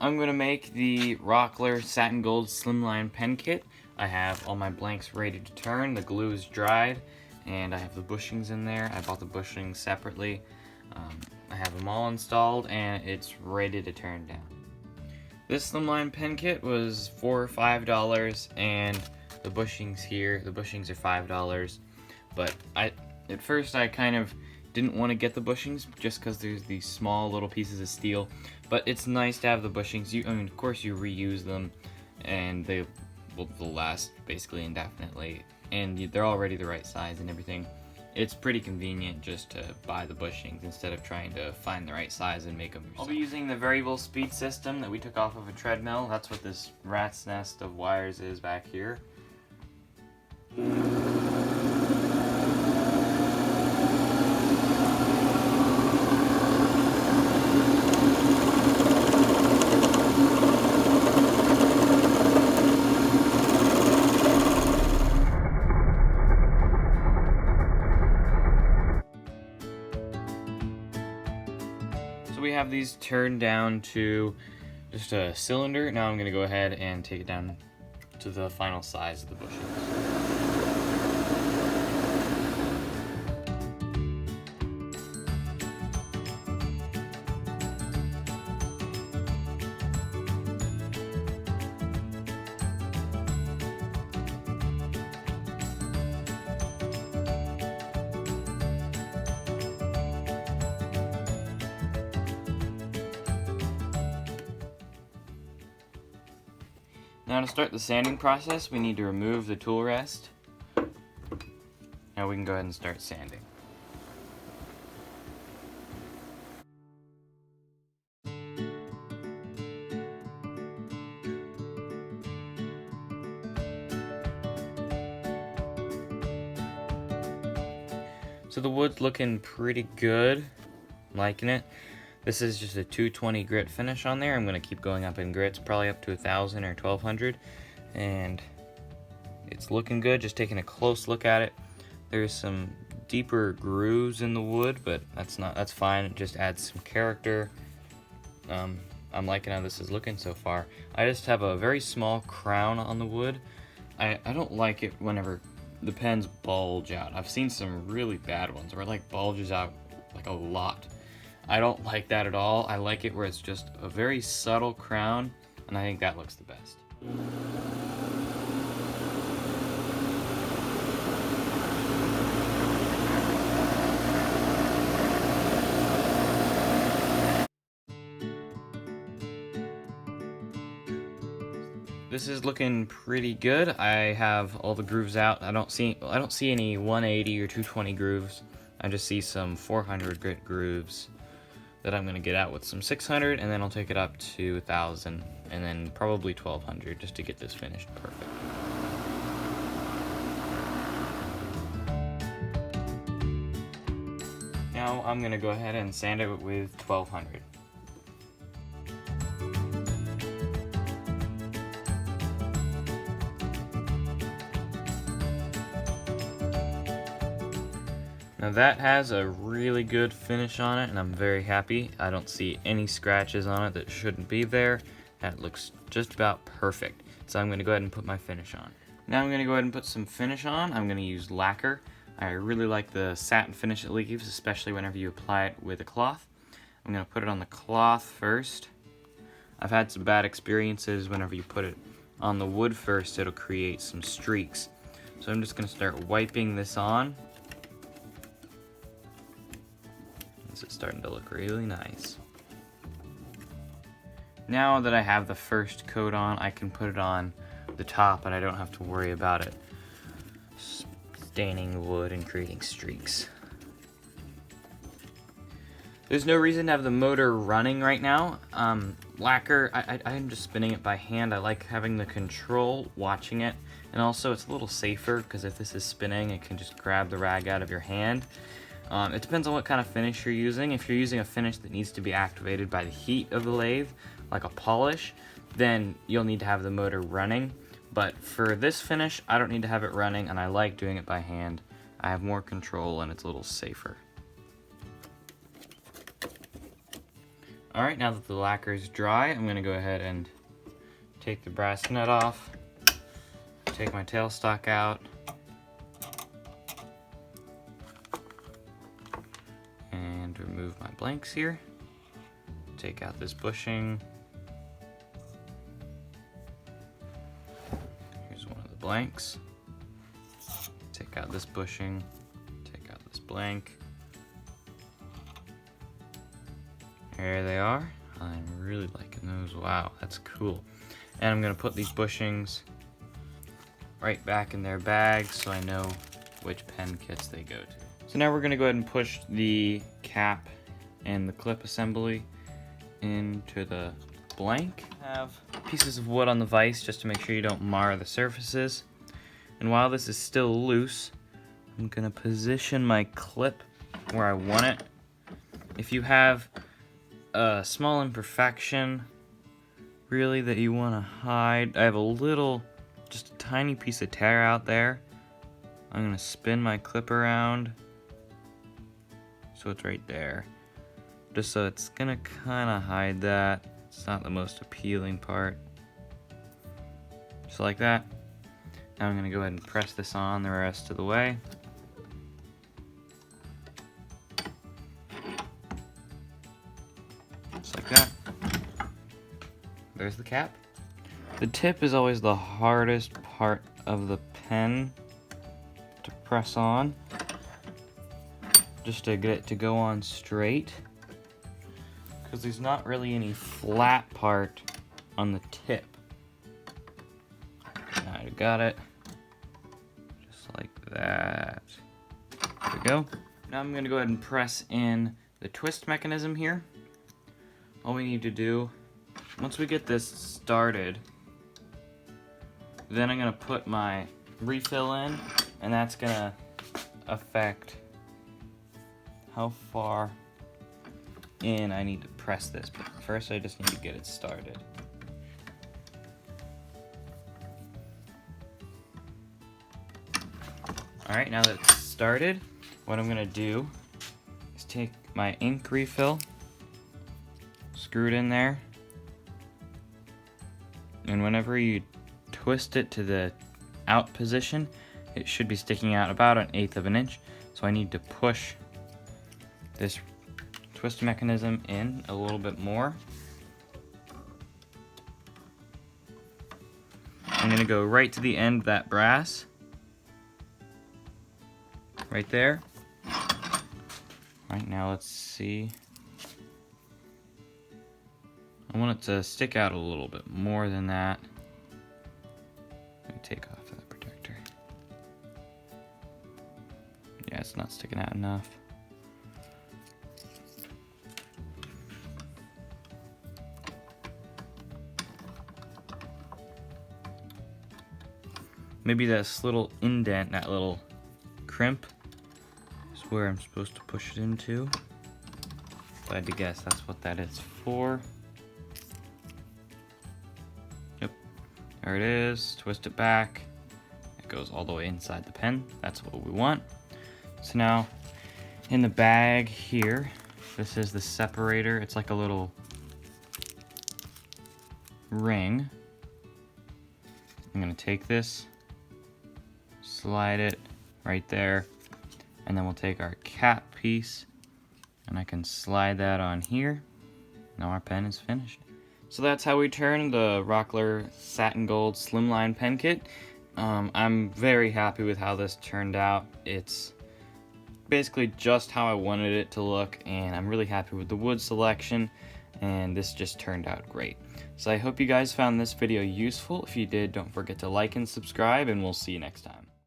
I'm going to make the Rockler Satin Gold Slimline pen kit. I have all my blanks ready to turn, the glue is dried, and I have the bushings in there. I bought the bushings separately. I have them all installed, and it's ready to turn down. This Slimline pen kit was $4 or $5, and the bushings here, the bushings are $5. But at first I kind of didn't want to get the bushings just because there's these small little pieces of steel, but it's nice to have the bushings. I mean, of course you reuse them, and they'll last basically indefinitely, and they're already the right size and everything. It's pretty convenient just to buy the bushings instead of trying to find the right size and make them yourself. I'll be using the variable speed system that we took off of a treadmill. That's what this rat's nest of wires is back here. We have these turned down to just a cylinder. Now I'm going to go ahead and take it down to the final size of the bushings. Now to start the sanding process, we need to remove the tool rest. Now we can go ahead and start sanding. So the wood's looking pretty good. I'm liking it. This is just a 220 grit finish on there. I'm going to keep going up in grits, probably up to 1,000 or 1,200. And it's looking good, just taking a close look at it. There's some deeper grooves in the wood, but that's fine. It just adds some character. I'm liking how this is looking so far. I just have a very small crown on the wood. I don't like it whenever the pens bulge out. I've seen some really bad ones where it like bulges out like a lot. I don't like that at all. I like it where it's just a very subtle crown, and I think that looks the best. This is looking pretty good. I have all the grooves out. I don't see any 180 or 220 grooves. I just see some 400 grit grooves that I'm going to get out with some 600, and then I'll take it up to 1,000, and then probably 1,200 just to get this finished perfect. Now I'm going to go ahead and sand it with 1,200. Now that has a really good finish on it, and I'm very happy. I don't see any scratches on it that shouldn't be there. That looks just about perfect. So I'm going to go ahead and put my finish on. Now I'm going to go ahead and put some finish on. I'm going to use lacquer. I really like the satin finish it leaves, especially whenever you apply it with a cloth. I'm going to put it on the cloth first. I've had some bad experiences whenever you put it on the wood first, it'll create some streaks. So I'm just going to start wiping this on. It's starting to look really nice. Now that I have the first coat on, I can put it on the top and I don't have to worry about it staining the wood and creating streaks. There's no reason to have the motor running right now. Lacquer, I'm just spinning it by hand. I like having the control, watching it, and also it's a little safer because if this is spinning, it can just grab the rag out of your hand. It depends on what kind of finish you're using. If you're using a finish that needs to be activated by the heat of the lathe, like a polish, then you'll need to have the motor running. But for this finish, I don't need to have it running, and I like doing it by hand. I have more control and it's a little safer. Alright, now that the lacquer is dry, I'm going to go ahead and take the brass nut off, take my tailstock out, and remove my blanks here. Take out this bushing. Here's one of the blanks. Take out this bushing, take out this blank. There they are. I'm really liking those. Wow, that's cool. And I'm gonna put these bushings right back in their bag so I know which pen kits they go to. So now we're gonna go ahead and push the cap and the clip assembly into the blank. Have pieces of wood on the vise just to make sure you don't mar the surfaces. And while this is still loose, I'm gonna position my clip where I want it. If you have a small imperfection really that you want to hide, I have a little, just a tiny piece of tear out there. I'm gonna spin my clip around so it's right there, just so it's gonna kind of hide that. It's not the most appealing part. Just like that. Now I'm gonna go ahead and press this on the rest of the way. Just like that. There's the cap. The tip is always the hardest part of the pen to press on, just to get it to go on straight, because there's not really any flat part on the tip. Now I got it, just like that. There we go. Now I'm gonna go ahead and press in the twist mechanism here. All we need to do, once we get this started, then I'm gonna put my refill in, and that's gonna affect how far in I need to press this. But first I just need to get it started. Alright, now that it's started, what I'm gonna do is take my ink refill, screw it in there, and whenever you twist it to the out position, it should be sticking out about 1/8 of an inch. So I need to push this twist mechanism in a little bit more. I'm gonna go right to the end of that brass, right there. Right now, let's see. I want it to stick out a little bit more than that. Let me take off that protector. Yeah, it's not sticking out enough. Maybe this little indent, that little crimp, is where I'm supposed to push it into. If I had to guess, that's what that is for. Yep, there it is. Twist it back. It goes all the way inside the pen. That's what we want. So now, in the bag here, this is the separator. It's like a little ring. I'm gonna take this, slide it right there, and then we'll take our cap piece and I can slide that on here. Now our pen is finished. So that's how we turn the Rockler Satin Gold Slimline pen kit. I'm very happy with how this turned out. It's basically just how I wanted it to look, and I'm really happy with the wood selection, and this just turned out great. So I hope you guys found this video useful. If you did, don't forget to like and subscribe, and we'll see you next time.